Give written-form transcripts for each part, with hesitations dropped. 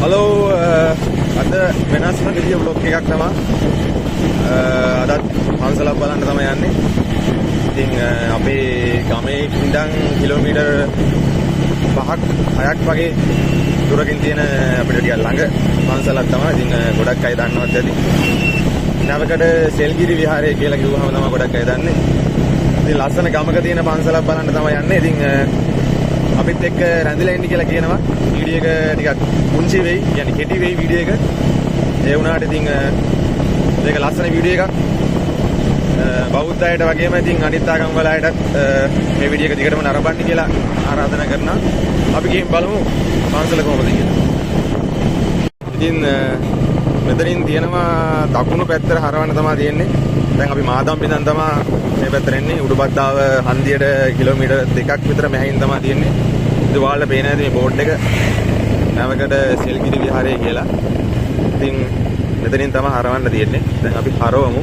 Hello අද වෙනස්ම විදිය බ්ලොග් එකක් තමයි. අදත් පන්සලක් බලන්න තමයි යන්නේ. ඉතින් අපේ ගමේ ඉඳන් කිලෝමීටර් 5ක් 6ක් වගේ දුරකින් තියෙන අපිට ටිකක් ළඟ පන්සලක් තමයි. ඉතින් ගොඩක් අය දන්නවත් ඇති. නවකඩ සෙල්ගිරි විහාරය කියලා කිව්වම තමයි ගොඩක් අය දන්නේ. ඉතින් ලස්සන ගමක තියෙන පන්සලක් බලන්න තමයි යන්නේ. ඉතින් අපිත් එක්ක රැඳිලා ඉන්න කියලා කියනවා. වීඩියෝ එක ටිකක් පුංචි වෙයි, කියන්නේ කෙටි වෙයි වීඩියෝ එක. ඒ වුණාට ඉතින් මේක ලස්සන වීඩියෝ එකක්. බෞද්ධ අයට වගේම ඉතින් අනිත් ආගම් වල අයටත් මේ වීඩියෝ එක දිගටම නරඹන්න කියලා ආරාධනා කරනවා. අපි ගිහින් බලමු පන්සල කොහොමද කියලා. ඉතින් මෙතනින් තියෙනවා දකුණු පැත්තට හරවන්න තමයි තියෙන්නේ. දැන් අපි මාදම්පි ඉඳන් තමයි මේ පැත්තට එන්නේ. උඩුබද්දාව හන්දියට කිලෝමීටර් 2ක් විතර මෙහින් තමයි තියෙන්නේ. ඉතින් ඔයාලට පේන ඇති මේ බෝඩ් එක නවකඩ සෙල්ගිරි විහාරය කියලා. ඉතින් මෙතනින් තමයි හරවන්න තියෙන්නේ. දැන් අපි හරවමු.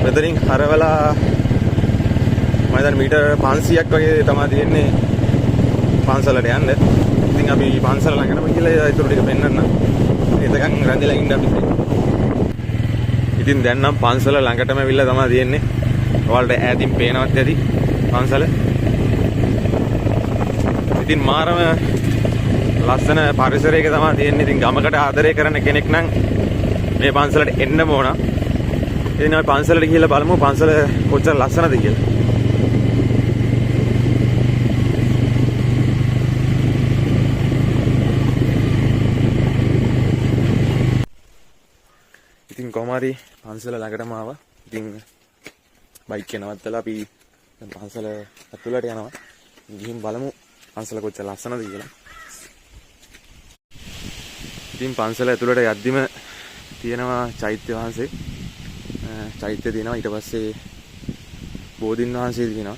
මෙතනින් හරවලා මම දැන් මීටර් 500ක් වගේ තමයි තියෙන්නේ පන්සලට යන්න. ඉතින් අපි පන්සල ළඟටම ගිහලා ඊටු ටික පෙන්නන්න. එතකන් රැඳිලා ඉන්න අපි. ඉතින් දැන් නම් පන්සල ළඟටම ඇවිල්ලා තමයි තියෙන්නේ. ඔයාලට ඈතින් පේනවත් ඇති පන්සල. ඉතින් මාරම ලස්සන පරිසරයක තමයි තියෙන්නේ. ඉතින් ගමකට ආදරය කරන කෙනෙක් නම් මේ පන්සලට එන්නම ඕන. ඉතින් අපි පන්සලට ගිහලා බලමු පන්සල කොච්චර ලස්සනද කියලා. ඉතින් කොහොම හරි පන්සල ළඟටම ආවා. ඉතින් බයික් එක නවත්තලා අපි දැන් පන්සල ඇතුළට යනවා. ගිහින් බලමු පන්සල කොච්චර ලස්සනද කියලා. ඉතින් පන්සල ඇතුළට යද්දිම තියෙනවා චෛත්‍ය වහන්සේ. චෛත්‍ය තියෙනවා. ඊට පස්සේ බෝධින් වහන්සේ තියෙනවා.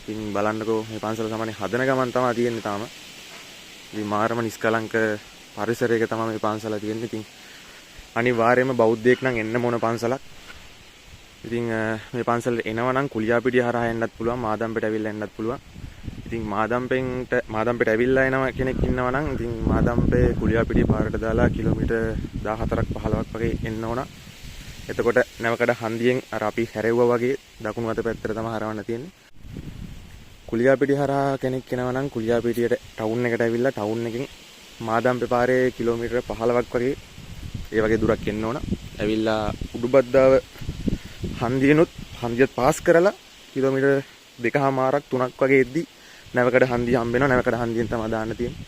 ඉතින් බලන්නකෝ මේ පන්සල සාමාන්‍ය හදන ගමන් තමයි තියෙන්නේ තාම. ඉතින් මාරම නිස්කලංක පරිසරයක තමයි මේ පන්සල තියෙන්නේ. ඉතින් අනිවාර්යයෙන්ම බෞද්ධයෙක් නම් එන්න මොන පන්සලක්. ඉතින් මේ පන්සලට එනවා නම් කුලියාපිටිය හරහා එන්නත් පුළුවන්, මාදම්පෙට ඇවිල්ලා එන්නත් පුළුවන්. ඉතින් මාදම්පෙට ඇවිල්ලා එනවා කෙනෙක් ඉන්නවා නම් ඉතින් මාදම්පේ කුලියාපිටිය පාරට දාලා කිලෝමීටර් 14ක් 15ක් වගේ එන්න ඕන. එතකොට නැවකඩ හන්දියෙන් අර අපි හැරෙව්වා වගේ දකුණු අත පැත්තට තමයි හරවන්න තියෙන්නේ. කුලියාපිටිය හරහා කෙනෙක් එනවා නම් කුලියාපිටියට ටවුන් එකට ඇවිල්ලා ටවුන් එකෙන් මාදම්පේ පාරේ කිලෝමීටර් 15ක් වගේ ඒ වගේ දුරක් එන්න ඕන. ඇවිල්ලා උඩුබද්දාව හන්දියත් පාස් කරලා කිලෝමීටර් 2.5ක් 3ක් වගේ එද්දි නැවකඩ හන්දිය හම්බ වෙනවා. නැවකඩ හන්දියෙන් තමයි දාන්න තියෙන්නේ.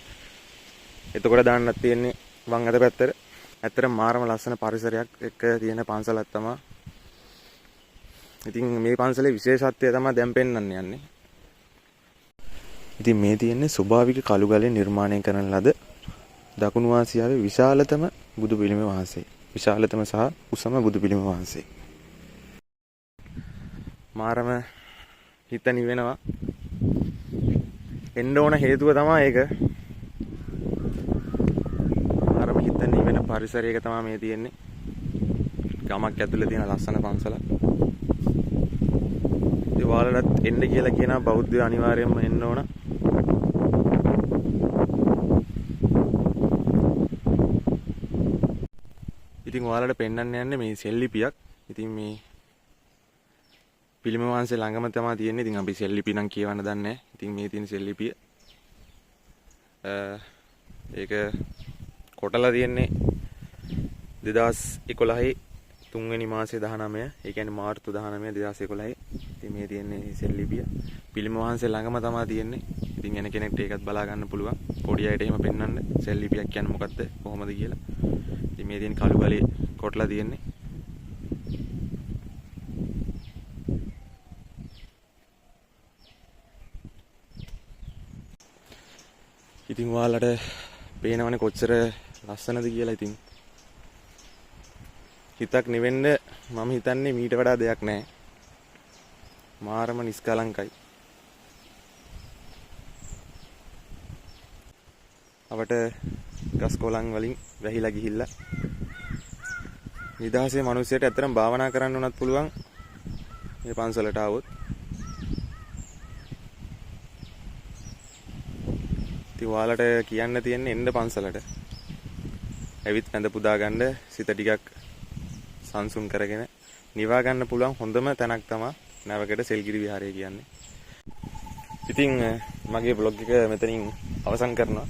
එතකොට දාන්නත් තියෙන්නේ වම් අත පැත්තට. ඇත්තටම මාරම ලස්සන පරිසරයක් එක්ක තියෙන පන්සලක් තමයි. ඉතින් මේ පන්සලේ විශේෂත්වය තමයි දැන් පෙන්වන්න යන්නේ. ඉතින් මේ තියෙන්නේ ස්වභාවික කළු ගලෙන් නිර්මාණය කරන ලද දකුණු ආසියාවේ විශාලතම බුදු පිළිම වහන්සේ. විශාලතම සහ උසම බුදු පිළිම වහන්සේ. මාරම හිත නිවෙනවා. එන්න ඕන හේතුව තමයි ඒක. මාරම හිත නිවෙන පරිසරයක තමයි මේ තියෙන්නේ. ගමක් ඇතුලේ තියෙන ලස්සන පන්සල. ඒ ඔයාලටත් එන්න කියලා කියනවා බෞද්ධයෝ අනිවාර්යයෙන්ම එන්න ඕන. ඉතින් ඔයාලට පෙන්වන්න යන්නේ මේ සෙල්ලිපියක්. ඉතින් මේ පිළිම වහන්සේ ළඟම තමයි තියෙන්නේ. ඉතින් අපි සෙල්ලිපි නම් කියවන්න දන්නේ නැහැ. ඉතින් මේ තියෙන සෙල්ලිපිය ඒක කොටලා තියෙන්නේ 2011 3 වෙනි මාසේ 19. ඒ කියන්නේ මාර්තු 19 2011. ඉතින් මේ තියෙන්නේ සෙල්ලිපිය. පිළිම වහන්සේ ළඟම තමයි තියෙන්නේ. ඉතින් එන කෙනෙක්ට ඒකත් බලා ගන්න පුළුවන්. පොඩි අයට එහෙම පෙන්වන්න සෙල්ලිපියක් කියන්නේ මොකක්ද කොහොමද කියලා. ඉතින් මේ තියෙන කළු ගලේ කොටලා තියෙන්නේ. ඉතින් ඔයාලට පේනවනේ කොච්චර ලස්සනද කියලා. ඉතින් හිතක් නිවෙන්න මම හිතන්නේ මීට වඩා දෙයක් නැහැ. මාරම නිස්කලංකයි. අපට ගස් කොළන් වලින් වැහිලා ගිහිල්ලා නිදහසේ මිනිස්සුන්ට ඇත්තටම භාවනා කරන්න උනත් පුළුවන් මේ පන්සලට ආවොත්. ඉතින් ඔයාලට කියන්න තියෙන්නේ එන්න පන්සලට. ඇවිත් වැඳ පුදා ගන්න සිත ටිකක් සංසුන් කරගෙන නිවා ගන්න පුළුවන් හොඳම තැනක් තමයි නැවකඩ සෙල්ගිරි විහාරය කියන්නේ. ඉතින් මගේ බ්ලොග් එක මෙතනින් අවසන් කරනවා.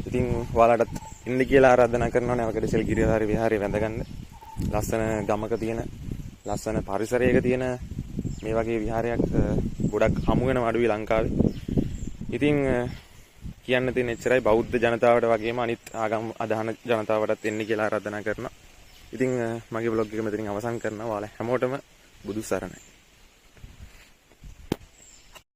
ඉතින් ඔයාලටත් ඉන්න කියලා ආරාධනා කරනවා නැවකඩ සෙල්ගිරි විහාරය වැඳ ගන්න. ලස්සන ගමක තියෙන ලස්සන පරිසරයක තියෙන මේ වගේ විහාරයක් ගොඩක් හමු වෙනවා අඩුයි ලංකාවේ. ඉතින් කියන්න තියෙන එච්චරයි. බෞද්ධ ජනතාවට වගේම අනිත් ආගම් අදහන ජනතාවටත් එන්න කියලා ආරාධනා කරනවා. ඉතින් මගේ බ්ලොග් එක මෙතනින් අවසන් කරනවා. ඔයාලා හැමෝටම බුදු සරණයි.